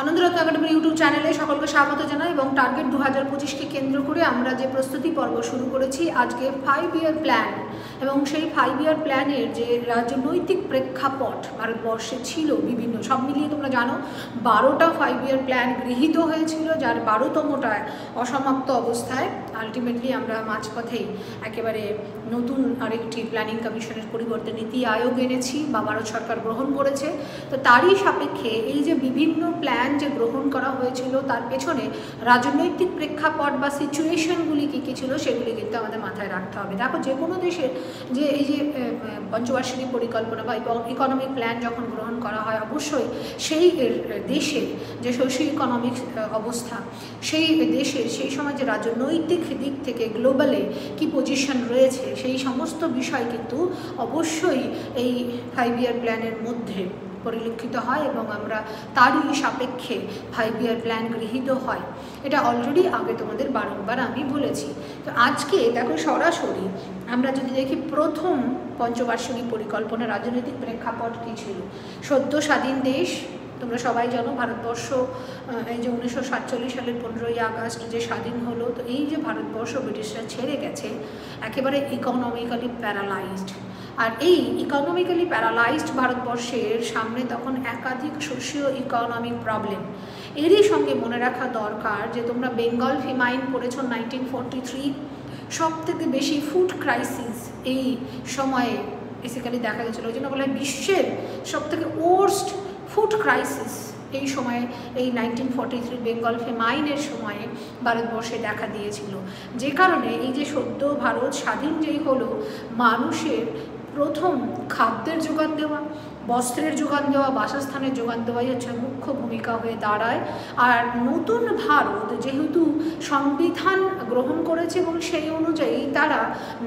আনন্দরত্ন একাডেমির ইউটিউব চ্যানেলে সকলকে স্বাগত জানাই এবং টার্গেট 2025কে কেন্দ্র করে আমরা যে প্রস্তুতি পর্ব শুরু করেছি আজকে 5 ইয়ার প্ল্যান এবং সেই 5 ইয়ার প্ল্যানের যে রাজনৈতিক প্রেক্ষাপট ভারতবর্ষে ছিল বিভিন্ন সব মিলিয়ে তোমরা জানো 12টা 5 ইয়ার প্ল্যান গৃহীত হয়েছিল, যার 12তমটায় অসমাপ্ত অবস্থায় আলটিমেটলি আমরা মাঝপথেই একেবারে নতুন আরেকটি প্ল্যানিং কমিশনের পরিবর্তে নীতি আয়োগ এনেছি বা ভারত সরকার গ্রহণ করেছে। তো তারই সাপেক্ষে এই যে বিভিন্ন প্ল্যান যে গ্রহণ করা হয়েছিল তার পেছনে রাজনৈতিক প্রেক্ষাপট বা সিচুয়েশনগুলি কী কী ছিল সেগুলি কিন্তু আমাদের মাথায় রাখতে হবে। দেখো যে কোনো দেশের যে এই যে পঞ্চবার্ষিকী পরিকল্পনা বা ইকোনমিক প্ল্যান যখন গ্রহণ করা হয় অবশ্যই সেই দেশের যে সোশিও ইকোনমিক অবস্থা, সেই দেশের সেই সময় যে রাজনৈতিক দিক থেকে গ্লোবালে কি পজিশন রয়েছে সেই সমস্ত বিষয় কিন্তু অবশ্যই এই 5 ইয়ার প্ল্যানের মধ্যে পরিলক্ষিত হয় এবং আমরা তারই সাপেক্ষে 5 ইয়ার প্ল্যান গৃহীত হয়। এটা অলরেডি আগে তোমাদের বারংবার আমি বলেছি। তো আজকে দেখো সরাসরি আমরা যদি দেখি প্রথম পঞ্চবার্ষিকী পরিকল্পনা রাজনৈতিক প্রেক্ষাপট কী ছিল। সদ্য স্বাধীন দেশ, তোমরা সবাই জানো ভারতবর্ষ এই যে 1947 সালের 15ই আগস্ট যে স্বাধীন হলো, তো এই যে ভারতবর্ষ ব্রিটিশরা ছেড়ে গেছে একেবারে ইকোনমিক্যালি প্যারালাইজড। আর এই ইকোনমিক্যালি প্যারালাইজড ভারতবর্ষের সামনে তখন একাধিক সোশিও ইকোনমিক প্রবলেম। এরই সঙ্গে মনে রাখা দরকার যে তোমরা বেঙ্গল ফিমাইন পড়েছো 1943, সব থেকে বেশি ফুড ক্রাইসিস এই সময়ে বেসিক্যালি দেখা গেছিলো। ওই জন্য বলা হয় বিশ্বের সব থেকে ওয়ার্স্ট ফুড ক্রাইসিস এই সময়ে এই 1943 বেঙ্গল ফেমাইনের সময়ে ভারতবর্ষে দেখা দিয়েছিল। যে কারণে এই যে সদ্য ভারত স্বাধীন যেই হলো, মানুষের প্রথম খাদ্যের যোগান দেওয়া, বস্ত্রের যোগান দেওয়া, বাসস্থানের যোগান দেওয়াই হচ্ছে মুখ্য ভূমিকা হয়ে দাঁড়ায়। আর নতুন ভারত যেহেতু সংবিধান গ্রহণ করেছে এবং সেই অনুযায়ী তারা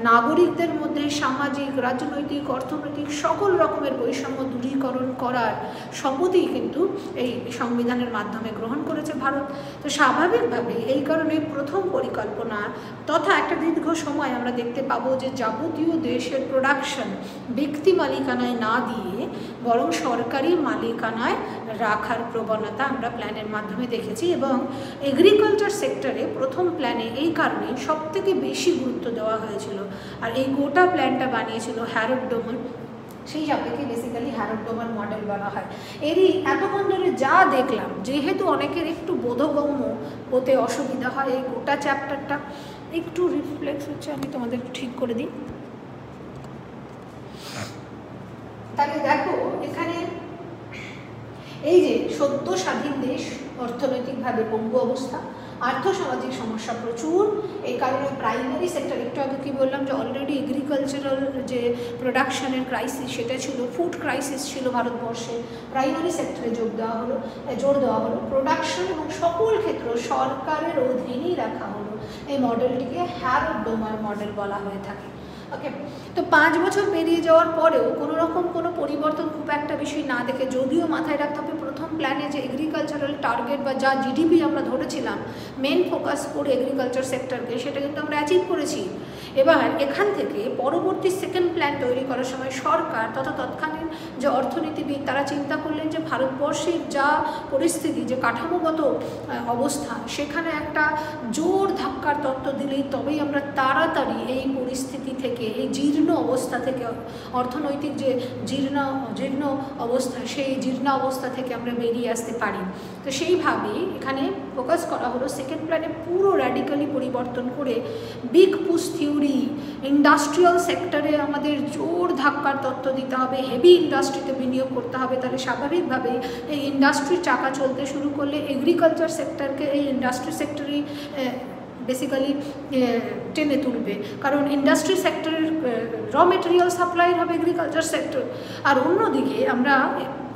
নাগরিকদের মধ্যে সামাজিক, রাজনৈতিক, অর্থনৈতিক সকল রকমের বৈষম্য দূরীকরণ করার শপথই কিন্তু এই সংবিধানের মাধ্যমে গ্রহণ করেছে ভারত। তো স্বাভাবিকভাবে এই কারণে প্রথম পরিকল্পনা তথা একটা দীর্ঘ সময় আমরা দেখতে পাবো যে যাবতীয় দেশের প্রোডাকশন ব্যক্তি মালিকানায় না দিয়ে বরং সরকারি মালিকানায় রাখার প্রবণতা আমরা প্ল্যানের মাধ্যমে দেখেছি। এবং এগ্রিকালচার সেক্টরে প্রথম প্ল্যানে এই কারণে সবথেকে বেশি গুরুত্ব দেওয়া হয়েছিল। আর এই গোটা প্ল্যানটা বানিয়েছিল হ্যারল্ড ডোমান, সেই সাপেক্ষে বেসিক্যালি হ্যারল্ড ডোমান মডেল বলা হয়। এরই এতক্ষণ ধরে যা দেখলাম, যেহেতু অনেকের একটু বোধগম্য হতে অসুবিধা হয়, এই গোটা চ্যাপ্টারটা একটু রিফ্লেক্স হচ্ছে, আমি তোমাদের ঠিক করে দিই। তাহলে দেখো এখানে এই যে সদ্য স্বাধীন দেশ, অর্থনৈতিকভাবে পঙ্গু অবস্থা, আর্থসামাজিক সমস্যা প্রচুর। এই কারণে প্রাইমারি সেক্টর, একটু আগে কি বললাম যে অলরেডি এগ্রিকালচারাল যে প্রোডাকশনের ক্রাইসিস সেটা ছিল, ফুড ক্রাইসিস ছিল ভারতবর্ষে, প্রাইমারি সেক্টরে জোর দেওয়া হলো। প্রোডাকশন এবং সকল ক্ষেত্র সরকারের অধীনেই রাখা হলো। এই মডেলটিকে হ্যারল্ড ডোমান মডেল বলা হয়ে থাকে। ওকে, তো 5 বছর পেরিয়ে যাওয়ার পরেও কোনো রকম কোনো পরিবর্তন খুব একটা বিষয় না দেখে, যদিও মাথায় রাখতে হবে প্রথম প্ল্যানে যে এগ্রিকালচারাল টার্গেট বা যা জিডিপি আমরা ধরেছিলাম মেন ফোকাস করে এগ্রিকালচার সেক্টরকে, সেটা কিন্তু আমরা অ্যাচিভ করেছি। এবার এখান থেকে পরবর্তী সেকেন্ড প্ল্যান তৈরি করার সময় সরকার তথা তৎকালীন যে অর্থনীতিবিদ তারা চিন্তা করলেন যে ভারতবর্ষের যা পরিস্থিতি, যে কাঠামোগত অবস্থা, সেখানে একটা জোর ধাক্কার তত্ত্ব দিলেই তবেই আমরা তাড়াতাড়ি এই পরিস্থিতি থেকে, এই জীর্ণ অবস্থা থেকে, অর্থনৈতিক যে জীর্ণ অবস্থা, সেই জীর্ণ অবস্থা থেকে আমরা বেরিয়ে আসতে পারি। তো সেইভাবেই এখানে ফোকাস করা হলো সেকেন্ড প্ল্যানে পুরো র্যাডিক্যালি পরিবর্তন করে বিগ পুশ থিওরি, ইন্ডাস্ট্রিয়াল সেক্টরে আমাদের জোর ধাক্কার তত্ত্ব দিতে হবে, হেভি ইন্ডাস্ট্রিতে বিনিয়োগ করতে হবে। তাহলে স্বাভাবিকভাবে এই ইন্ডাস্ট্রির চাকা চলতে শুরু করলে এগ্রিকালচার সেক্টরকে এই ইন্ডাস্ট্রি সেক্টরই বেসিক্যালি টেনে তুলবে, কারণ ইন্ডাস্ট্রি সেক্টরের র মেটেরিয়াল সাপ্লাই হবে এগ্রিকালচার সেক্টর। আর অন্যদিকে আমরা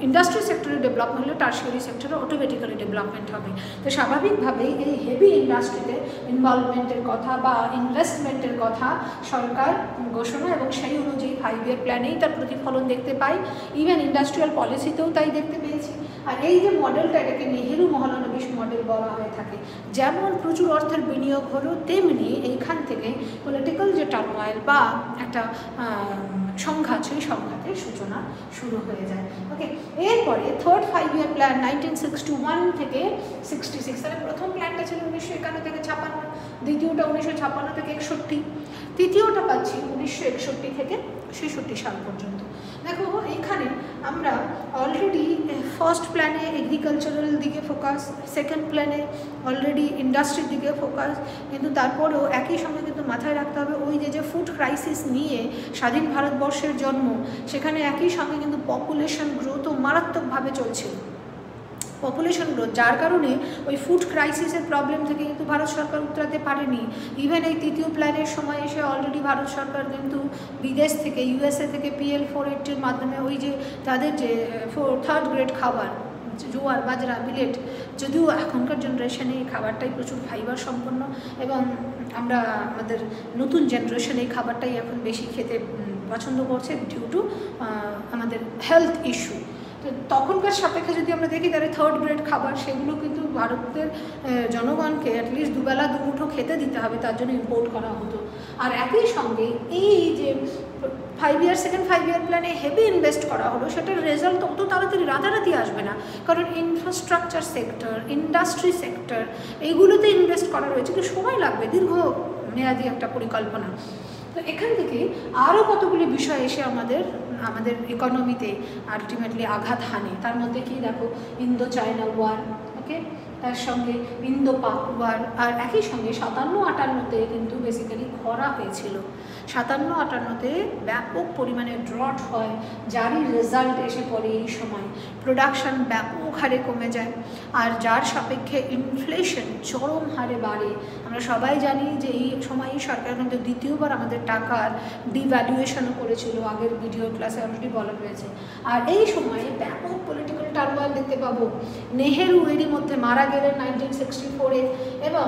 ইন্ডাস্ট্রি সেক্টরে ডেভেলপমেন্ট হলে টার্সিয়ারি সেক্টরে অটোমেটিক্যালি ডেভেলপমেন্ট হবে। তো স্বাভাবিকভাবেই এই হেভি ইন্ডাস্ট্রিতে ইনভলভমেন্টের কথা বা ইনভেস্টমেন্টের কথা সরকার ঘোষণা, এবং সেই অনুযায়ী 5 ইয়ার প্ল্যানেই তার প্রতিফলন দেখতে পাই। ইভেন ইন্ডাস্ট্রিয়াল পলিসিতেও তাই দেখতে পেয়েছি। আর এই যে মডেলটা, এটাকে নেহেরু মহালনবিশ মডেল বলা হয়ে থাকে। যেমন প্রচুর অর্থের বিনিয়োগ হলো, তেমনি এইখান থেকে পলিটিক্যাল যে টার্মোয়েল বা একটা সংঘাত, সেই সংঘাতের সূচনা শুরু হয়ে যায়। ওকে, এরপরে থার্ড 5 ইয়ার প্ল্যান 1961 থেকে 66, তাহলে প্রথম প্ল্যানটা ছিল 1951 থেকে 56, দ্বিতীয়টা 1956 থেকে 61, তৃতীয়টা পাচ্ছি 1961 থেকে 66 সাল পর্যন্ত। দেখো এখানে আমরা অলরেডি ফার্স্ট প্ল্যানে এগ্রিকালচারাল দিকে ফোকাস, সেকেন্ড প্ল্যানে অলরেডি ইন্ডাস্ট্রির দিকে ফোকাস, কিন্তু তারপরেও একই সঙ্গে কিন্তু মাথায় রাখতে হবে ওই যে ফুড ক্রাইসিস নিয়ে স্বাধীন ভারতবর্ষের জন্ম, সেখানে একই সঙ্গে কিন্তু পপুলেশন গ্রোথও মারাত্মকভাবে চলছিল, পপুলেশন গ্রোথ, যার কারণে ওই ফুড ক্রাইসিসের প্রবলেম থেকে কিন্তু ভারত সরকার উতরাতে পারেনি। ইভেন এই তৃতীয় প্ল্যানের সময় এসে অলরেডি ভারত সরকার কিন্তু বিদেশ থেকে, ইউএসএ থেকে PL480-র মাধ্যমে ওই যে তাদের যে থার্ড গ্রেড খাবার, জোয়ার, বাজরা, মিলেট, যদিও এখনকার জেনারেশনে এই খাবারটাই প্রচুর ফাইবার সম্পন্ন এবং আমরা আমাদের নতুন জেনারেশন এই খাবারটাই এখন বেশি খেতে পছন্দ করছে ডিউ টু আমাদের হেলথ ইস্যু। তো তখনকার সাপেক্ষে যদি আমরা দেখি তাহলে থার্ড গ্রেড খাবার সেগুলো কিন্তু ভারতের জনগণকে অ্যাটলিস্ট দুবেলা দুমুঠো খেতে দিতে হবে, তার জন্য ইম্পোর্ট করা হতো। আর একই সঙ্গে এই যে 5 ইয়ার সেকেন্ড 5 ইয়ার প্ল্যানে হেভি ইনভেস্ট করা হলো, সেটার রেজাল্ট অত তাড়াতাড়ি রাতারাতি আসবে না, কারণ ইনফ্রাস্ট্রাকচার সেক্টর, ইন্ডাস্ট্রি সেক্টর এইগুলোতে ইনভেস্ট করা রয়েছে, কিন্তু সময় লাগবে, দীর্ঘ মেয়াদি একটা পরিকল্পনা। তো এখান থেকে আরও কতগুলি বিষয় এসে আমাদের ইকোনমিতে আলটিমেটলি আঘাত হানে। তার মধ্যে কি দেখো, ইন্দো চায়না ওয়ার, ওকে, তার সঙ্গে ইন্দো পাক ওয়ার, আর একই সঙ্গে 57-58-তে কিন্তু বেসিক্যালি খরা হয়েছিল। 57-58-তে ব্যাপক পরিমাণে ড্রট হয়, যারই রেজাল্ট এসে পড়ে এই সময় প্রোডাকশান ব্যাপক হারে কমে যায়, আর যার সাপেক্ষে ইনফ্লেশন চরম হারে বাড়ে। আমরা সবাই জানি যে এই সময়ই সরকার কিন্তু দ্বিতীয়বার আমাদের টাকার ডিভ্যালুয়েশনও করেছিল, আগের ভিডিও ক্লাসে অলরেডি বলা হয়েছে। আর এই সময়ে ব্যাপক পলিটিক্যাল টার্মোয়েল দেখতে পাবো। নেহেরু এরই মধ্যে মারা গেলেন 1964-এ, এবং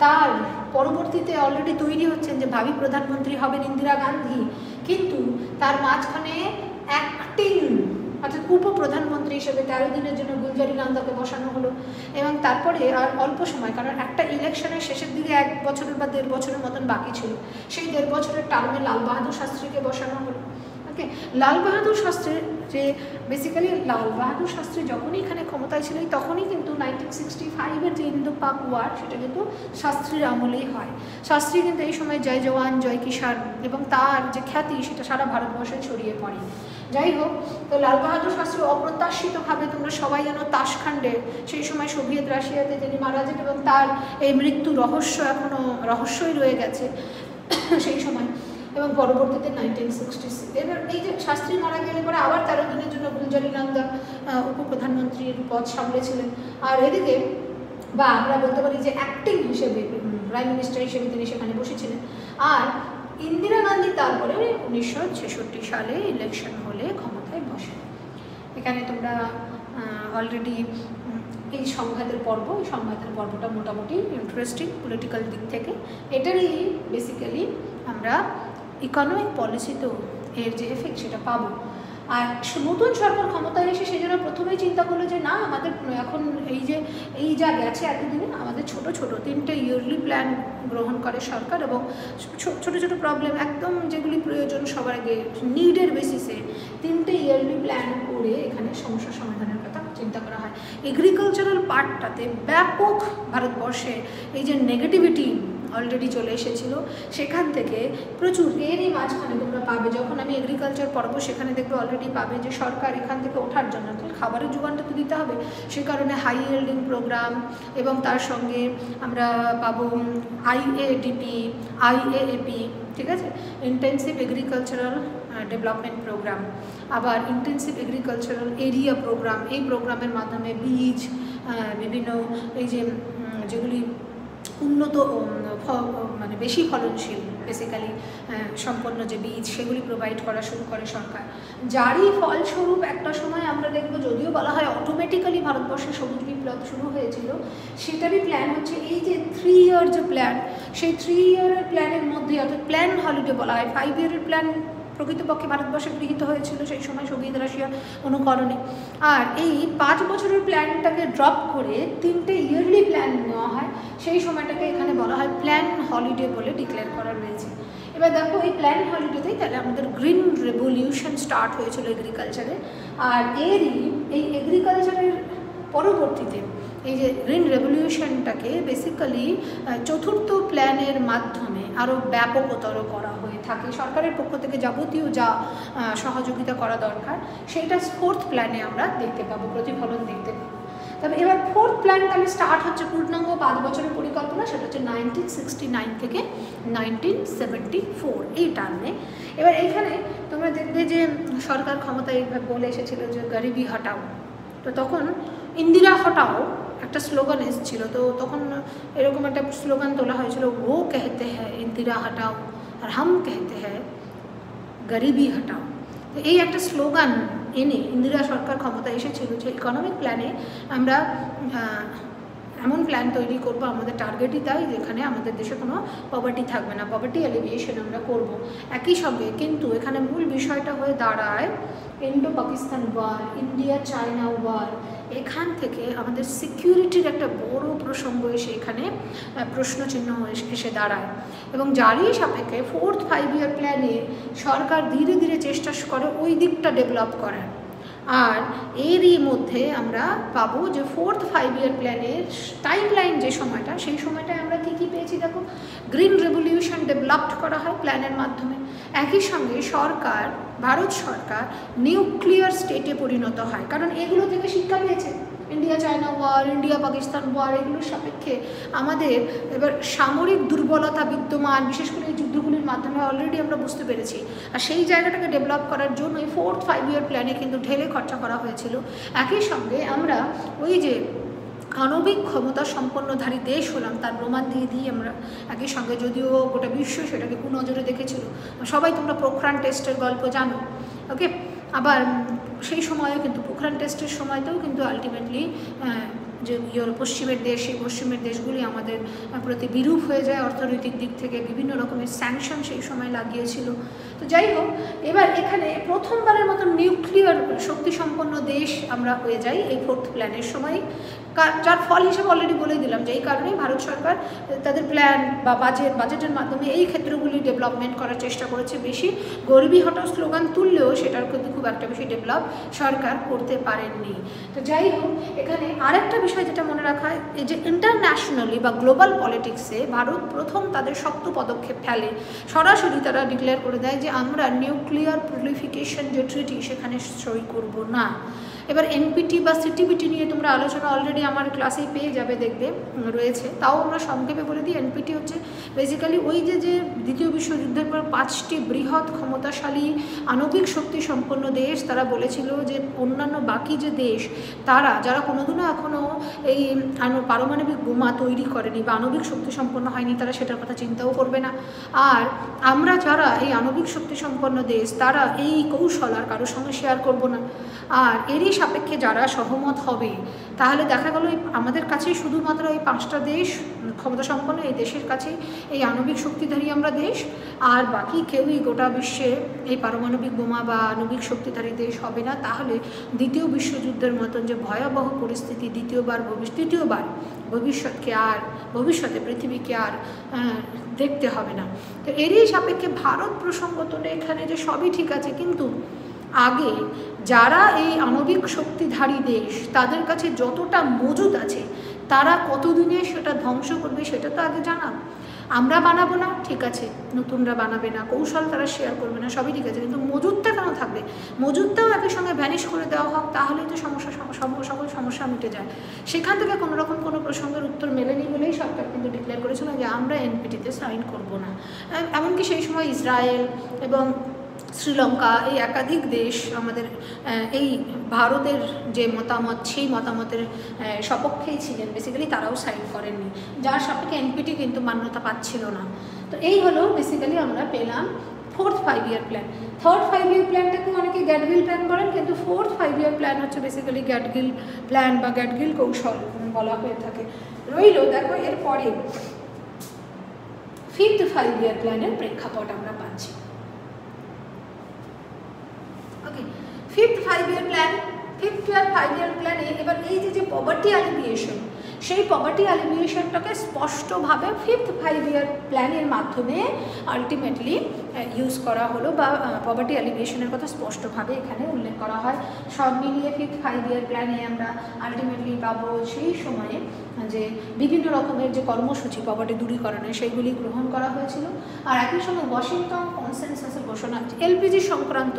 তার পরবর্তীতে অলরেডি তৈরি হচ্ছেন যে ভাবি প্রধানমন্ত্রী হবেন ইন্দিরা গান্ধী, কিন্তু তার মাঝখানে অ্যাক্টিং অর্থাৎ উপপ্রধানমন্ত্রী হিসেবে 13 দিনের জন্য গুলজারি নন্দাকে বসানো হলো। এবং তারপরে আর অল্প সময়, কারণ একটা ইলেকশনের শেষের দিকে 1 বছরের বা 1.5 বছরের মতন বাকি ছিল, সেই 1.5 বছরের টার্মে লাল বাহাদুর শাস্ত্রীকে বসানো হলো। ওকে, লাল বাহাদুর শাস্ত্রীর যে বেসিক্যালি লাল বাহাদুর শাস্ত্রী যখনই এখানে ক্ষমতায় ছিলেন তখনই কিন্তু 1965-এর যে ইন্দো পাক ওয়ার সেটা কিন্তু শাস্ত্রীর আমলেই হয়। শাস্ত্রী কিন্তু এই সময় জয় জওয়ান জয় কিষাণ এবং তার যে খ্যাতি সেটা সারা ভারতবর্ষে ছড়িয়ে পড়ে। যাই হোক, তো লাল বাহাদুর শাস্ত্রী অপ্রত্যাশিতভাবে, তোমরা সবাই জানো, তাশখান্ডে সেই সময় সোভিয়েত রাশিয়াতে তিনি মারা যান এবং তার এই মৃত্যু রহস্য এখনও রহস্যই রয়ে গেছে সেই সময়। এবং পরবর্তীতে 1966 এবার এই যে শাস্ত্রী মারা গেলে পরে আবার 13 দিনের জন্য গুলজারি নন্দা উপপ্রধানমন্ত্রীর পদ সামলেছিলেন। আর এদিকে বা আমরা বলতে পারি যে অ্যাক্টিং হিসেবে প্রাইম মিনিস্টার হিসেবে তিনি সেখানে বসেছিলেন। আর ইন্দিরা গান্ধী তারপরে 1966 সালে ইলেকশন হলে ক্ষমতায় বসেন। এখানে তোমরা অলরেডি এই সংঘাতের পর্বটা মোটামুটি ইন্টারেস্টিং পলিটিক্যাল দিক থেকে। এটারই বেসিক্যালি আমরা ইকোনমিক পলিসিতেও এর যে এফেক্ট সেটা পাবো। আর নতুন সরকার ক্ষমতায় এসে সেই জন্য প্রথমেই চিন্তা করলো যে না, আমাদের এখন এই যা গেছে এতদিনে আমাদের ছোট 3টে ইয়ারলি প্ল্যান গ্রহণ করে সরকার, এবং ছোট প্রবলেম একদম যেগুলি প্রয়োজন সবার আগে নিডের বেসিসে 3টে ইয়ারলি প্ল্যান করে এখানে সমস্যা সমাধানের কথা চিন্তা করা হয়। এগ্রিকালচারাল পার্টটাতে ব্যাপক ভারতবর্ষে এই যে নেগেটিভিটি অলরেডি চলে এসেছিল, সেখান থেকে প্রচুর এরই মাঝখানে তোমরা পাবে, যখন আমি এগ্রিকালচার পড়বো সেখানে দেখবে অলরেডি পাবে যে সরকার এখান থেকে ওঠার জন্য খাবারের যোগানটা তো দিতে হবে, সে কারণে হাই ইয়েল্ডিং প্রোগ্রাম, এবং তার সঙ্গে আমরা পাবো IADP, IAAP, ঠিক আছে, ইন্টেন্সিভ এগ্রিকালচারাল ডেভেলপমেন্ট প্রোগ্রাম, আবার ইন্টেন্সিভ এগ্রিকালচারাল এরিয়া প্রোগ্রাম। এই প্রোগ্রামের মাধ্যমে বীজ, বিভিন্ন এই যেগুলি উন্নত মানে বেশি ফলনশীল বেসিক্যালি সম্পন্ন যে বীজ সেগুলি প্রোভাইড করা শুরু করে সরকার, যারই ফলস্বরূপ একটা সময় আমরা দেখব, যদিও বলা হয় অটোমেটিক্যালি ভারতবর্ষে সবুজ বিপ্লব শুরু হয়েছিল, সেটারই প্ল্যান হচ্ছে এই যে 3 ইয়ার যে প্ল্যান, সেই 3 ইয়ারের প্ল্যানের মধ্যে, অর্থাৎ প্ল্যান হলিডে বলা হয়। 5 ইয়ারের প্ল্যান প্রকৃতপক্ষে ভারতবর্ষে গৃহীত হয়েছিল সেই সময় সোভিয়েত রাশিয়া অনুকরণে, আর এই 5 বছরের প্ল্যানটাকে ড্রপ করে 3টে ইয়ারলি প্ল্যান নেওয়া হয়। সেই সময়টাকে এখানে বলা হয় প্ল্যান হলিডে বলে ডিক্লেয়ার করা রয়েছে। এবার দেখো এই প্ল্যান হলিডেতেই তাহলে আমাদের গ্রিন রেভলিউশন স্টার্ট হয়েছিল এগ্রিকালচারে, আর এই এগ্রিকালচারের পরবর্তীতে এই যে গ্রিন রেভলিউশনটাকে বেসিক্যালি চতুর্থ প্ল্যানের মাধ্যমে আরও ব্যাপকতর করা হয়ে থাকে। সরকারের পক্ষ থেকে যাবতীয় যা সহযোগিতা করা দরকার সেইটা ফোর্থ প্ল্যানে আমরা দেখতে পাবো, প্রতিফলন দেখতে পাবো। তবে এবার ফোর্থ প্ল্যান তাহলে স্টার্ট হচ্ছে পূর্ণাঙ্গ 5 বছরের পরিকল্পনা, সেটা হচ্ছে 1969 থেকে 1974 এই টার্মে। এবার এইখানে তোমরা দেখবে যে সরকার ক্ষমতায় এইভাবে বলে এসেছিল যে গরিবি হটাও, তো তখন ইন্দিরা হটাও একটা স্লোগান এসেছিল, তো তখন এরকম একটা স্লোগান তোলা হয়েছিল, ও कहते हैं ইন্দিরা হটাও আর হাম कहते हैं গরিবি হটাও। তো এই একটা স্লোগান এনে ইন্দিরা সরকার ক্ষমতা এসেছিল যে ইকোনমিক প্ল্যানে আমরা এমন প্ল্যান তৈরি করব, আমাদের টার্গেটই তাই যেখানে আমাদের দেশে কোনো পভার্টি থাকবে না, পভার্টি এলিভিয়েশন আমরা করব। একই সঙ্গে কিন্তু এখানে মূল বিষয়টা হয়ে দাঁড়ায় Indo Pakistan war, India China war, এখান থেকে আমাদের সিকিউরিটির একটা বড় প্রসঙ্গ এসে এখানে প্রশ্নচিহ্ন এসে দাঁড়ায়, এবং যারই সাপেক্ষে ফোর্থ 5 ইয়ার প্ল্যানে সরকার ধীরে ধীরে চেষ্টা করে ওই দিকটা ডেভেলপ করার। আর এরই মধ্যে আমরা পাবো যে ফোর্থ 5 ইয়ার প্ল্যানের টাইমলাইন যে সময়টা, সেই সময়টায় আমরা কী কী পেয়েছি দেখো। গ্রিন রেভলিউশন ডেভেলপড করা হয় প্ল্যানের মাধ্যমে, একই সঙ্গে সরকার, ভারত সরকার নিউক্লিয়ার স্টেটে পরিণত হয়, কারণ এগুলো থেকে শিক্ষা পেয়েছে। India China war, India Pakistan war, এগুলোর সাপেক্ষে আমাদের এবার সামরিক দুর্বলতা বিদ্যমান, বিশেষ করে এই যুদ্ধগুলির মাধ্যমে অলরেডি আমরা বুঝতে পেরেছি। আর সেই জায়গাটাকে ডেভেলপ করার জন্য এই ফোর্থ 5 ইয়ার প্ল্যানে কিন্তু ঢেলে খরচা করা হয়েছিল। একই সঙ্গে আমরা ওই যে আণবিক ক্ষমতা সম্পন্নধারী দেশ হলাম তার প্রমাণ দিয়ে আমরা একই সঙ্গে, যদিও গোটা বিশ্ব সেটাকে কুনজরে দেখেছিল, সবাই তোমরা পোখরান টেস্টের গল্প জানো, ওকে। আবার সেই সময়ও কিন্তু পোখরান টেস্টের সময়তেও কিন্তু আলটিমেটলি যে পশ্চিমের দেশ, সেই পশ্চিমের দেশগুলি আমাদের প্রতি বিরূপ হয়ে যায় অর্থনৈতিক দিক থেকে, বিভিন্ন রকমের স্যাংশন সেই সময় লাগিয়েছিল। তো যাই হোক, এবার এখানে প্রথমবারের মতো নিউক্লিয়ার শক্তিসম্পন্ন দেশ আমরা হয়ে যাই এই ফোর্থ প্ল্যানের সময়, যার ফল হিসেবে অলরেডি বলে দিলাম যে এই কারণেই ভারত সরকার তাদের প্ল্যান বা বাজেটের মাধ্যমে এই ক্ষেত্রগুলি ডেভেলপমেন্ট করার চেষ্টা করেছে বেশি। গরিবি হটাও স্লোগান তুললেও সেটার কিন্তু খুব একটা বেশি ডেভেলপ সরকার করতে পারেননি। তো যাই হোক, এখানে আরেকটা বিষয় যেটা মনে রাখা, এই যে ইন্টারন্যাশনালি বা গ্লোবাল পলিটিক্সে ভারত প্রথম তাদের শক্ত পদক্ষেপ ফেলে, সরাসরি তারা ডিক্লেয়ার করে দেয় যে আমরা নিউক্লিয়ার প্রলিফিকেশন যে ট্রিটি সেখানে সই করব না। এবার এনপিটি বা সিটিবিটি নিয়ে তোমরা আলোচনা অলরেডি আমার ক্লাসেই পেয়ে যাবে, দেখবে রয়েছে, তাও আমরা সংক্ষেপে বলে দিই। এনপিটি হচ্ছে বেসিক্যালি ওই যে দ্বিতীয় বিশ্বযুদ্ধের পর 5টি বৃহৎ ক্ষমতাশালী আণবিক শক্তি সম্পন্ন দেশ তারা বলেছিল যে অন্যান্য বাকি যে দেশ তারা যারা কোনোদিনও এখনও এই পারমাণবিক বোমা তৈরি করেনি বা আণবিক শক্তি সম্পন্ন হয়নি, তারা সেটার কথা চিন্তাও করবে না। আর আমরা যারা এই আণবিক শক্তি সম্পন্ন দেশ তারা এই কৌশল আর কারোর সঙ্গে শেয়ার করব না। আর এরই সাপেক্ষে যারা সহমত হবে, তাহলে দেখা গেল আমাদের কাছেই শুধুমাত্র এই 5টা দেশ ক্ষমতা সম্পন্ন, এই দেশের কাছেই এই আণবিক শক্তিধারী আমরা দেশ, আর বাকি কেউই গোটা বিশ্বে এই পারমাণবিক বোমা বা আণবিক শক্তিধারী দেশ হবে না। তাহলে দ্বিতীয় বিশ্বযুদ্ধের মতন যে ভয়াবহ পরিস্থিতি তৃতীয়বার ভবিষ্যতে পৃথিবীকে আর দেখতে হবে না। তো এরই সাপেক্ষে ভারত প্রসঙ্গ তোলে এখানে যে সবই ঠিক আছে, কিন্তু আগে যারা এই আণবিক শক্তিধারী দেশ তাদের কাছে যতটা মজুদ আছে তারা কতদিনে সেটা ধ্বংস করবে সেটা তো আগে জানা। আমরা বানাবো না, ঠিক আছে, নতুনরা বানাবে না, কৌশল তারা শেয়ার করবে না, সবই ঠিক আছে, কিন্তু মজুদটা কেন থাকবে? মজুদটাও একই সঙ্গে ভ্যানিশ করে দেওয়া হোক, তাহলেই তো সকল সমস্যা মিটে যায়। সেখান থেকে কোনোরকম কোনো প্রসঙ্গের উত্তর মেলেনি বলেই সরকার কিন্তু ডিক্লেয়ার করেছিল যে আমরা এনপিটিতে সাইন করব না। এমনকি সেই সময় ইসরায়েল এবং শ্রীলঙ্কা এই একাধিক দেশ আমাদের এই ভারতের যে মতামত সেই মতামতের সপক্ষেই ছিলেন, বেসিক্যালি তারাও সাইন করেননি, যার সাপেক্ষে এনপিটি কিন্তু মান্যতা পাচ্ছিল না। তো এই হলো বেসিক্যালি আমরা পেলাম ফোর্থ 5 ইয়ার প্ল্যান। থার্ড 5 ইয়ার প্ল্যানটাকে অনেকে গ্যাডগিল প্ল্যান বলেন, কিন্তু ফোর্থ 5 ইয়ার প্ল্যান হচ্ছে বেসিক্যালি গ্যাডগিল প্ল্যান বা গ্যাডগিল কৌশল বলা হয়ে থাকে। রইল দেখো এরপরে ফিফথ 5 ইয়ার প্ল্যানের প্রেক্ষাপট আমরা পাচ্ছি। ফিফথ 5 ইয়ার প্ল্যানে এবার এই যে পভার্টি অ্যালিভিয়েশন, সেই পভার্টি অ্যালিভিয়েশনটাকে স্পষ্টভাবে 5th 5-year প্ল্যানের মাধ্যমে আলটিমেটলি ইউজ করা হলো, বা পভার্টি অ্যালিভিয়েশনের কথা স্পষ্টভাবে এখানে উল্লেখ করা হয়। সব মিলিয়ে 5th 5-year প্ল্যানে আমরা আলটিমেটলি পাবো সেই সময়ে যে বিভিন্ন রকমের যে কর্মসূচি পভার্টি দূরীকরণে সেইগুলি গ্রহণ করা হয়েছিল। আর একই সঙ্গে ওয়াশিংটন কনসেনসাসের ঘোষণা, এলপিজি সংক্রান্ত,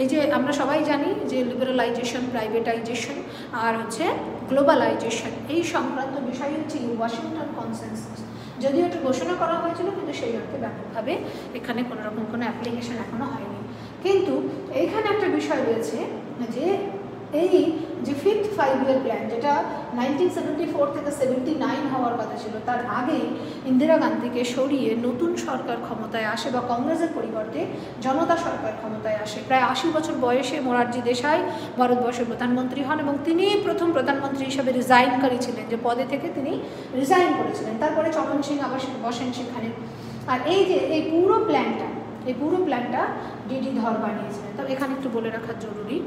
এই যে আমরা সবাই জানি যে লিবারালাইজেশন, প্রাইভেটাইজেশন আর হচ্ছে গ্লোবালাইজেশন, এই সংক্রান্ত বিষয় হচ্ছে ওয়াশিংটন কনসেনসাস। যদিও এটা ঘোষণা করা হয়েছিল কিন্তু সেই অর্থে ব্যাপকভাবে এখানে কোনো রকম কোনো অ্যাপ্লিকেশন এখনও হয়নি। কিন্তু এইখানে একটা বিষয় রয়েছে যে এই যে 5th 5-year প্ল্যান, যেটা 1974 থেকে 79 হওয়ার কথা ছিল, তার আগেই ইন্দিরা গান্ধীকে সরিয়ে নতুন সরকার ক্ষমতায় আসে, বা কংগ্রেসের পরিবর্তে জনতা সরকার ক্ষমতায় আসে। প্রায় 80 বছর বয়সে মোরারজি দেশাই ভারতবর্ষের প্রধানমন্ত্রী হন এবং তিনি প্রথম প্রধানমন্ত্রী হিসেবে রিজাইনকারী ছিলেন, যে পদে থেকে তিনি রিজাইন করেছিলেন। তারপরে চরণ সিং আবার বসেন সেখানে। আর এই যে এই পুরো প্ল্যানটা ডিডি ধর বানিয়েছিলেন। তবে এখানে একটু বলে রাখা জরুরি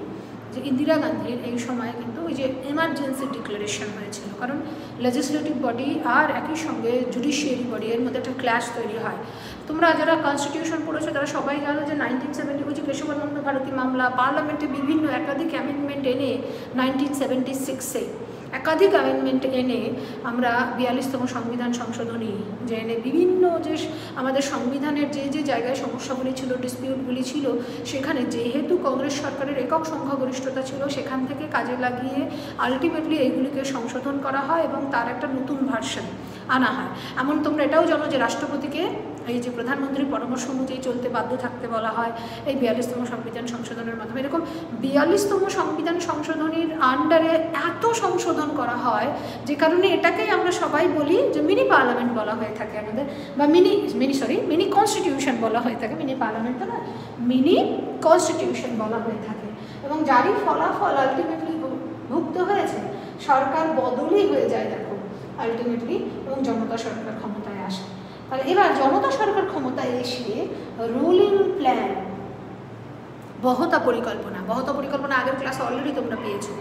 যে ইন্দিরা গান্ধীর এই সময়ে কিন্তু ওই যে এমার্জেন্সি ডিক্লারেশন হয়েছিল, কারণ লেজিসলেটিভ বডি আর একই সঙ্গে জুডিশিয়ারি বডি, এর মধ্যে একটা ক্ল্যাশ তৈরি হয়। তোমরা যারা কনস্টিটিউশন পড়েছো তারা সবাই জানো যে 1970 ওই যে কেশবানন্দ ভারতী মামলা, পার্লামেন্টে বিভিন্ন একাধিক অ্যামেন্ডমেন্ট এনে 1976-এ একাধিক অ্যামেন্ডমেন্ট এনে আমরা 42তম সংবিধান সংশোধনী যে এনে বিভিন্ন যে আমাদের সংবিধানের যে যে জায়গায় সমস্যাগুলি ছিল, ডিসপিউটগুলি ছিল, সেখানে যেহেতু কংগ্রেস সরকারের একক সংখ্যাগরিষ্ঠতা ছিল, সেখান থেকে কাজে লাগিয়ে আলটিমেটলি এইগুলিকে সংশোধন করা হয় এবং তার একটা নতুন ভার্সন আনা হয়। এমন তোমরা এটাও জানো যে রাষ্ট্রপতিকে এই যে প্রধানমন্ত্রীর পরামর্শ অনুযায়ী চলতে বাধ্য থাকতে বলা হয় এই 42তম সংবিধান সংশোধনের মাধ্যমে। এরকম 42তম সংবিধান সংশোধনীর আন্ডারে এত সংশোধন করা হয় যে কারণে এটাকেই আমরা সবাই বলি যে মিনি পার্লামেন্ট বলা হয়ে থাকে আমাদের, বা মিনি কনস্টিটিউশন বলা হয়ে থাকে। মিনি পার্লামেন্ট তো না, মিনি কনস্টিটিউশন বলা হয়ে থাকে। এবং যারই ফলাফল আলটিমেটলি ভুক্ত হয়েছে, সরকার বদলই হয়ে যায় দেখো আলটিমেটলি, এবং জনতা সরকার ক্ষমতায় আসে। তাহলে এবার জনতা সরকার ক্ষমতায় এসে রুলিং প্ল্যান, বহতা পরিকল্পনা আগের ক্লাসে অলরেডি তোমরা পেয়েছো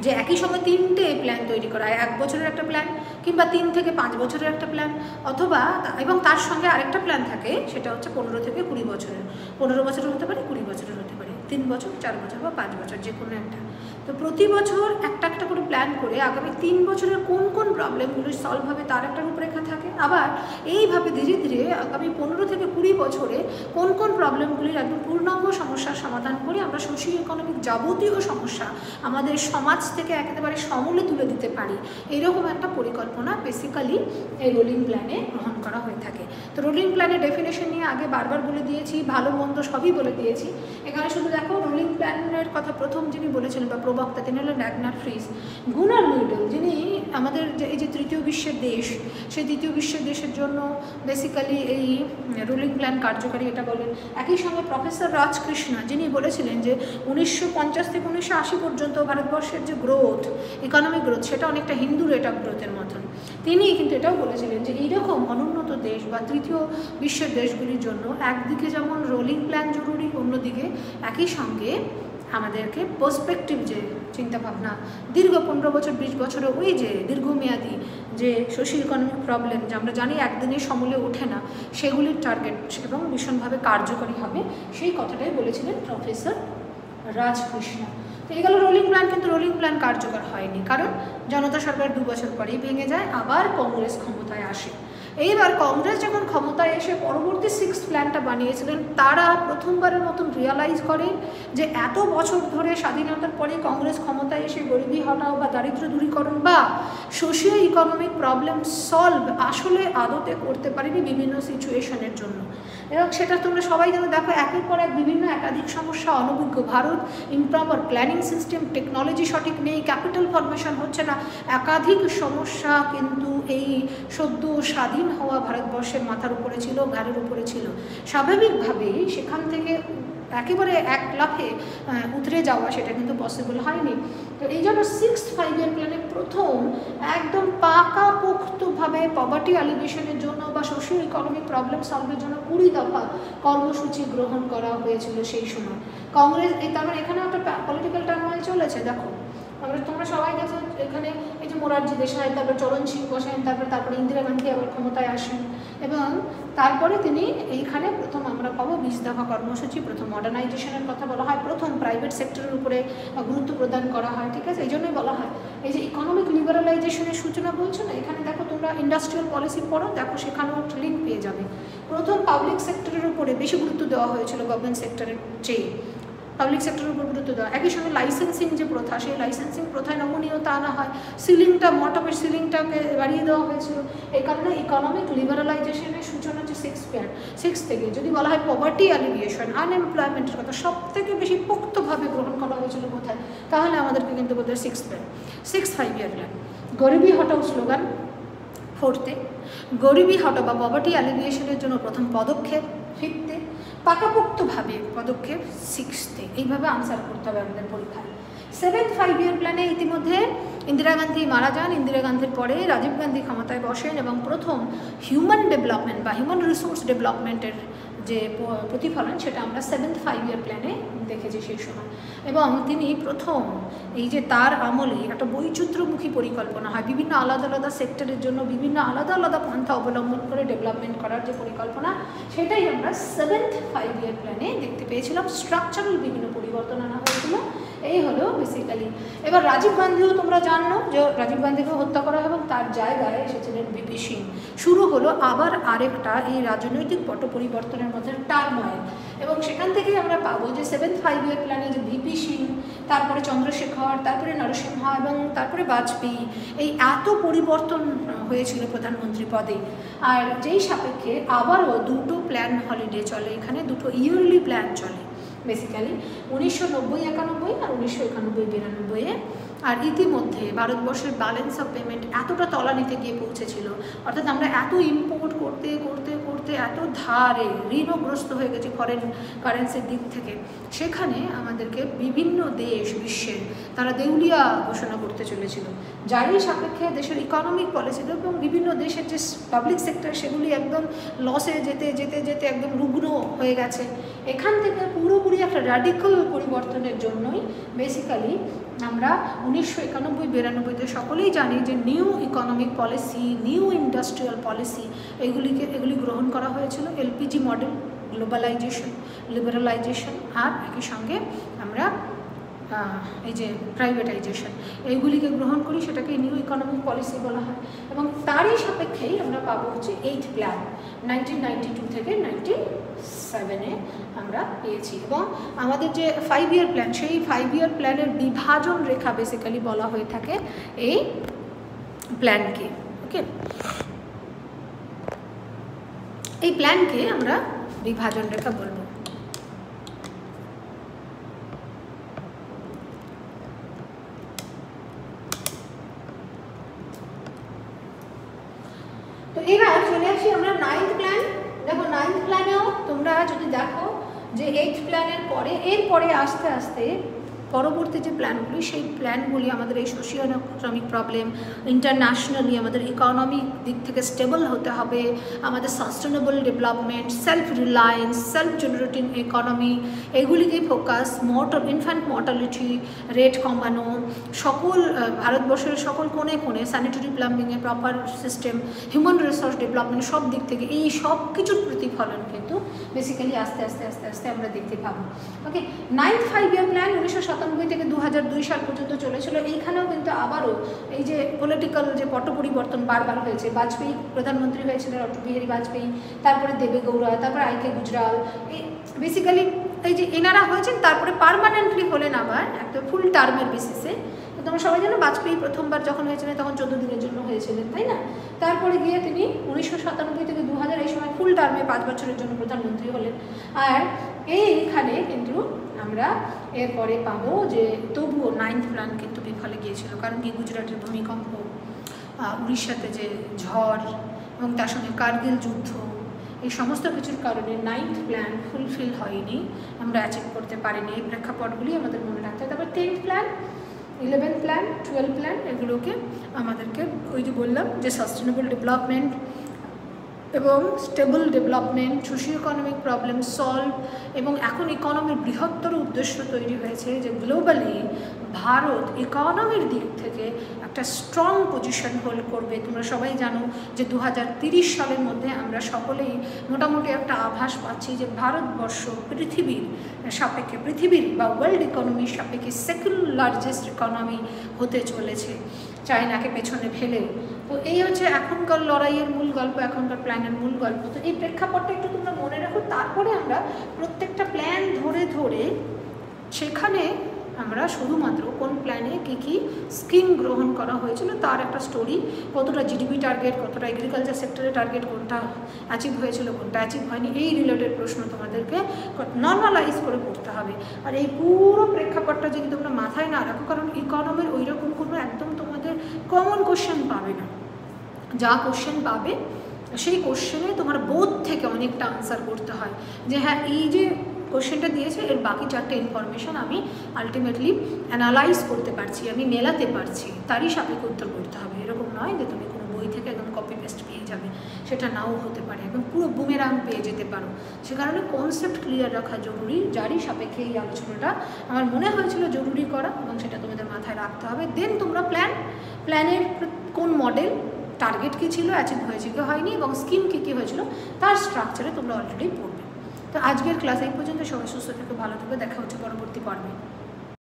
যে একই সঙ্গে 3টে প্ল্যান তৈরি করা হয়। 1 বছরের একটা প্ল্যান, কিংবা 3 থেকে 5 বছরের একটা প্ল্যান, অথবা এবং তার সঙ্গে আরেকটা প্ল্যান থাকে, সেটা হচ্ছে 15 থেকে 20 বছরের। 15 বছরের হতে পারে, 20 বছরের হতে পারে, 3 বছর, 4 বছর বা 5 বছর, যে কোনো একটা। তো প্রতি বছর একটা একটা করে প্ল্যান করে আগামী 3 বছরের কোন কোন প্রবলেমগুলো সলভ হবে তার একটা রূপরেখা থাকে। আবার এইভাবে ধীরে ধীরে আগামী 15 থেকে 20 বছরে কোন কোন প্রবলেমগুলির একদম পূর্ণাঙ্গ সমস্যার সমাধান করে আমরা সোশিও ইকোনমিক যাবতীয় সমস্যা আমাদের সমাজ থেকে একেবারে সমূলে তুলে দিতে পারি, এরকম একটা পরিকল্পনা বেসিক্যালি এই রোলিং প্ল্যানে গ্রহণ করা হয়ে থাকে। তো রোলিং প্ল্যানের ডেফিনেশন নিয়ে আগে বারবার বলে দিয়েছি, ভালো মন্দ সবই বলে দিয়েছি। এখানে শুধু দেখো রোলিং প্ল্যানের কথা প্রথম যিনি বলেছিলেন বা প্রবক্তা, তিনি হলেন র্যাগনার ফ্রিজ। গুনার মিডল, যিনি আমাদের যে এই যে তৃতীয় বিশ্বের দেশ, সেই তৃতীয় বিশ্বের দেশের জন্য বেসিক্যালি এই রুলিং প্ল্যান কার্যকারী, এটা বলেন। একই সঙ্গে প্রফেসর রাজকৃষ্ণা, যিনি বলেছিলেন যে 1950 থেকে 1980 পর্যন্ত ভারতবর্ষের যে গ্রোথ, ইকোনমিক গ্রোথ, সেটা অনেকটা হিন্দু রেট অফ গ্রোথের মতন। তিনি কিন্তু এটাও বলেছিলেন যে এইরকম অনুন্নত দেশ বা তৃতীয় বিশ্বের দেশগুলির জন্য একদিকে যেমন রোলিং প্ল্যান জরুরি, অন্যদিকে একই সঙ্গে আমাদেরকে পার্সপেক্টিভ যে চিন্তাভাবনা, দীর্ঘ 15 বছর 20 বছরে ওই যে দীর্ঘমেয়াদী যে সোশিও ইকোনমিক প্রবলেম, যে আমরা জানি একদিনে সমূলে ওঠে না, সেগুলির টার্গেট এবং ভীষণভাবে কার্যকরী হবে, সেই কথাটাই বলেছিলেন প্রফেসর রাজকৃষ্ণ। তো এই গেল রোলিং প্ল্যান। কিন্তু রোলিং প্ল্যান কার্যকর হয়নি, কারণ জনতা সরকার 2 বছর পরেই ভেঙে যায়, আবার কংগ্রেস ক্ষমতায় আসে। এইবার কংগ্রেস যখন ক্ষমতায় এসে পরবর্তী 6th প্ল্যানটা বানিয়েছিলেন, তারা প্রথমবারের মতন রিয়ালাইজ করেন যে এত বছর ধরে স্বাধীনতার পরে কংগ্রেস ক্ষমতায় এসে গরিবি হটাও বা দারিদ্র দূরীকরণ বা সোশিও ইকোনমিক প্রবলেম সলভ আসলে আদতে করতে পারেনি বিভিন্ন সিচুয়েশনের জন্য। এবং সেটা তোমরা সবাই জানো, দেখো একের পর এক বিভিন্ন একাধিক সমস্যা, অনভিজ্ঞ Bharat, improper planning system, technology সঠিক নেই, ক্যাপিটাল ফরমেশন হচ্ছে না, একাধিক সমস্যা কিন্তু এই সদ্য স্বাধীন হওয়া ভারতবর্ষের মাথার উপরে ছিল, ঘাড়ের উপরে ছিল। স্বাভাবিকভাবেই সেখান থেকে একেবারে এক লাফে উতরে যাওয়া সেটা কিন্তু পসিবল হয়নি। তো এই জন্য 6th 5-year প্ল্যানে প্রথম একদম পাকাপোক্তভাবে পভার্টি অ্যালিগেশনের জন্য বা সোশিও ইকোনমিক প্রবলেম সলভের জন্য 20 দফা কর্মসূচি গ্রহণ করা হয়েছিল সেই সময়। কংগ্রেস, তার মানে এখানে একটা পলিটিক্যাল টার্মোইল চলেছে। দেখো তোমরা সবাই দেখো এখানে এই যে মোরারজি দেশাই, তারপর চরণ সিং বসেন, তারপরে ইন্দিরা গান্ধী আবার ক্ষমতায় আসেন, এবং তারপরে তিনি এইখানে প্রথম আমরা পাবো 20 দফা কর্মসূচি, প্রথম মডার্নাইজেশনের কথা বলা হয়, প্রথম প্রাইভেট সেক্টরের উপরে গুরুত্ব প্রদান করা হয়, ঠিক আছে। এই জন্যই বলা হয় এই যে ইকোনমিক লিবারালাইজেশনের সূচনা বলছো না, এখানে দেখো তোমরা ইন্ডাস্ট্রিয়াল পলিসি পড়ো, দেখো সেখানেও লিঙ্ক পেয়ে যাবে। প্রথম পাবলিক সেক্টরের উপরে বেশি গুরুত্ব দেওয়া হয়েছিল গভর্নমেন্ট সেক্টরের চেয়ে, পাবলিক সেক্টরের উপর গুরুত্ব দেওয়া। একই সঙ্গে লাইসেন্সিং যে প্রথা, সেই লাইসেন্সিং প্রথায় নমনীয়তা আনা হয়, সিলিংটা মটপের সিলিংটাকে বাড়িয়ে দেওয়া হয়েছিল। এই কারণে ইকোনমিক লিবারালাইজেশনের সূচনা হচ্ছে 6 থেকে। যদি বলা হয় পভার্টি অ্যালিভিয়েশন, আনএমপ্লয়মেন্টের কথা সব থেকে বেশি পোক্তভাবে গ্রহণ করা হয়েছিল কোথায়, তাহলে আমাদেরকে কিন্তু বলতে হয় 6 5-year প্ল্যান। গরিবি হটাও স্লোগান 4th, গরিবি হটাও বা পভার্টি অ্যালিভিয়েশনের জন্য প্রথম পদক্ষেপ 5th, পাকাপোক্তভাবে পদক্ষেপ 6th। এইভাবে আনসার করতে হবে আমাদের পরীক্ষায়। 7th 5-year প্ল্যানে ইতিমধ্যে ইন্দিরা গান্ধী মারা যান, ইন্দিরা গান্ধীর পরে রাজীব গান্ধী ক্ষমতায় বসেন, এবং প্রথম হিউম্যান ডেভেলপমেন্ট বা হিউম্যান রিসোর্স ডেভেলপমেন্টের যে প্রতিফলন সেটা আমরা 7th 5-year প্ল্যানে দেখেছি সেই সময়। এবং তিনি প্রথম এই যে তার আমলে একটা বৈচিত্র্যমুখী পরিকল্পনা হয়, বিভিন্ন আলাদা আলাদা সেক্টরের জন্য বিভিন্ন আলাদা আলাদা পন্থা অবলম্বন করে ডেভেলপমেন্ট করার যে পরিকল্পনা, সেটাই আমরা 7th 5-year প্ল্যানে দেখতে পেয়েছিলাম। স্ট্রাকচারাল বিভিন্ন পরিবর্তন আনা হয়েছিল, এই হলো বেসিক্যালি। এবার রাজীব গান্ধীও তোমরা জানো যে রাজীব গান্ধীকে হত্যা করা এবং তার জায়গায় এসেছিলেন ভিপি সিং। শুরু হলো আবার আরেকটা এই রাজনৈতিক পট পরিবর্তনের মধ্যে টার্ময়েল, এবং সেখান থেকেই আমরা পাবো যে 7th 5-year প্ল্যানে যে ভিপি সিং, তারপরে চন্দ্রশেখর, তারপরে নরসিংহ এবং তারপরে বাজপেয়ী, এই এত পরিবর্তন হয়েছিল প্রধানমন্ত্রী পদে। আর যেই সাপেক্ষে আবারও দুটো প্ল্যান হলিডে চলে, এখানে দুটো ইয়ারলি প্ল্যান চলে বেসিক্যালি 1990-91 আর 1991-92-এ। আর ইতিমধ্যে ভারতবর্ষের ব্যালেন্স অফ পেমেন্ট এতটা তলানিতে গিয়ে পৌঁছেছিল, অর্থাৎ আমরা এত ইম্পোর্ট করতে করতে করতে এত ধারে ঋণগ্রস্ত হয়ে গেছি ফরেন কারেন্সির দিক থেকে, সেখানে আমাদেরকে বিভিন্ন দেশ বিশ্বের তারা দেউলিয়া ঘোষণা করতে চলেছিল, যারই সাপেক্ষে দেশের ইকোনমিক পলিসিতে এবং বিভিন্ন দেশের যে পাবলিক সেক্টর সেগুলি একদম লসে যেতে যেতে যেতে একদম রুগ্ন হয়ে গেছে। এখান থেকে পুরোপুরি একটা র্যাডিক্যাল পরিবর্তনের জন্যই বেসিক্যালি আমরা 1991-92-তে সকলেই জানি যে new economic policy, new industrial policy এগুলি গ্রহণ করা হয়েছিল। এলপিজি মডেল, গ্লোবালাইজেশন, লিবারালাইজেশন, আর একই সঙ্গে আমরা এই যে প্রাইভেটাইজেশন, এইগুলিকে গ্রহণ করি, সেটাকে নিউ ইকোনমিক পলিসি বলা হয়। এবং তারই সাপেক্ষেই আমরা পাবো হচ্ছে 8th প্ল্যান 1992 থেকে 97-এ আমরা পেয়েছি। এবং আমাদের যে 5-year প্ল্যান, সেই 5-year প্ল্যানের বিভাজন রেখা বেসিক্যালি বলা হয়ে থাকে এই প্ল্যানকে। ওকে, এই প্ল্যানকে আমরা বিভাজন রেখা বলবো। তো এবার চলে আসি আমরা 9th প্ল্যান। দেখো 9th প্ল্যানেও তোমরা যদি দেখো যে 8th প্ল্যানের পরে এরপরে আস্তে আস্তে পরবর্তী যে প্ল্যানগুলি, সেই প্ল্যানগুলি আমাদের এই সোশিও ইকোনমিক প্রবলেম, ইন্টারন্যাশনালি আমাদের ইকোনমিক দিক থেকে স্টেবল হতে হবে, আমাদের sustainable development, self reliance, self generating economy, এগুলিকেই ফোকাস, ইনফ্যান্ট মর্টালিটি রেট কমানো, সকল ভারতবর্ষের সকল কোণে কোণে স্যানিটারি প্লাম্বিংয়ে proper system, human resource development, সব দিক থেকে এই সব কিছুর প্রতিফলন কিন্তু বেসিক্যালি আস্তে আস্তে আস্তে আস্তে আমরা দেখতে পাবো। ওকে, 9th 5-year প্ল্যান 1997 থেকে 2002 সাল পর্যন্ত চলেছিল। এইখানেও কিন্তু আবারও এই যে পলিটিক্যাল যে পট পরিবর্তন বারবার হয়েছে। বাজপেয়ী প্রধানমন্ত্রী হয়েছিলেন, অটল বিহারী বাজপেয়ী, তারপরে দেবেগৌড়া, তারপরে আইকে গুজরাল, এই বেসিক্যালি এই যে এনারা হয়েছেন, তারপরে পার্মানেন্টলি হলেন আবার একটা ফুল টার্মের বেসিসে। তোমরা সবাই জানো বাজপেয়ী প্রথমবার যখন হয়েছিলেন তখন 14 দিনের জন্য হয়েছিলেন, তাই না? তারপরে গিয়ে তিনি 1997 থেকে 2000 এই সময় ফুল টার্মে 5 বছরের জন্য প্রধানমন্ত্রী হলেন। আর এইখানে কিন্তু আমরা এরপরে পাবো যে তবুও 9th প্ল্যান কিন্তু বিফলে গিয়েছিল, কারণ কি গুজরাটের ভূমিকম্প, উড়িষ্যাতে যে ঝড় এবং তার সঙ্গে কার্গিল যুদ্ধ, এই সমস্ত কিছুর কারণে 9th প্ল্যান ফুলফিল হয়নি, আমরা অ্যাচিভ করতে পারিনি। এই প্রেক্ষাপটগুলি আমাদের মনে রাখতে হবে। তারপর 10th plan, 11th plan, 12th plan, এগুলোকে আমাদেরকে ওই যে বললাম যে সাস্টেনেবল ডেভেলপমেন্ট, এবং stable development, socio economic problem solve, এবং এখন ইকোনমির বৃহত্তর উদ্দেশ্য তৈরি হয়েছে যে গ্লোবালি ভারত ইকোনমির দিক থেকে একটা স্ট্রং পজিশন হোল্ড করবে। তোমরা সবাই জানো যে 2030 সালের মধ্যে আমরা সকলেই মোটামুটি একটা আভাস পাচ্ছি যে ভারতবর্ষ পৃথিবীর সাপেক্ষে, পৃথিবীর বা ওয়ার্ল্ড ইকোনমির সাপেক্ষে সেকেন্ড লার্জেস্ট ইকোনমি হতে চলেছে, চায়নাকে পেছনে ফেলে। তো এই হচ্ছে এখনকার লড়াইয়ের মূল গল্প, এখনকার প্ল্যানের মূল গল্প। তো এই প্রেক্ষাপটটা একটু তোমরা মনে রাখো, তারপরে আমরা প্রত্যেকটা প্ল্যান ধরে ধরে সেখানে আমরা শুধুমাত্র কোন প্ল্যানে কী কী স্কিম গ্রহণ করা হয়েছিল তার একটা স্টোরি, কতটা জিডিপি টার্গেট, কতটা এগ্রিকালচার সেক্টরের টার্গেট, কোনটা অ্যাচিভ হয়েছিল, কোনটা অ্যাচিভ হয়নি, এই রিলেটেড প্রশ্ন তোমাদেরকে নর্মালাইজ করে পড়তে হবে। আর এই পুরো প্রেক্ষাপটটা যদি তোমরা মাথায় না রাখো, কারণ ইকোনমির ওই রকম কোনো একদম তোমাদের কমন কোশ্চেন পাবে না। যা কোশ্চেন পাবে সেই কোশ্চেনে তোমার বোধ থেকে অনেকটা আনসার করতে হয় যে হ্যাঁ এই যে কোশ্চেনটা দিয়েছে এর বাকি চারটে ইনফরমেশন আমি আলটিমেটলি অ্যানালাইজ করতে পারছি, আমি মেলাতে পারছি, তারই সাপেক্ষে উত্তর করতে হবে। এরকম নয় যে তুমি কোনো বই থেকে একদম কপি পেস্ট পেয়ে যাবে, সেটা নাও হতে পারে এবং পুরো বুমেরাং পেয়ে যেতে পারো। সে কারণে কনসেপ্ট ক্লিয়ার রাখা জরুরি, যারই সাপেক্ষে এই আলোচনাটা আমার মনে হয়েছিল জরুরি করা, এবং সেটা তোমাদের মাথায় রাখতে হবে। দেন তোমরা প্ল্যানের কোন মডেল, টার্গেট কী ছিল, অ্যাচিভ হয়েছে কি হয়নি, এবং স্কিম কী কী হয়েছিল তার স্ট্রাকচারে তোমরা অলরেডি পড়বে। তো আজকের ক্লাস এই পর্যন্ত। সবাই সুস্থ থেকে ভালো থেকে দেখা হচ্ছে পরবর্তী পর্বে।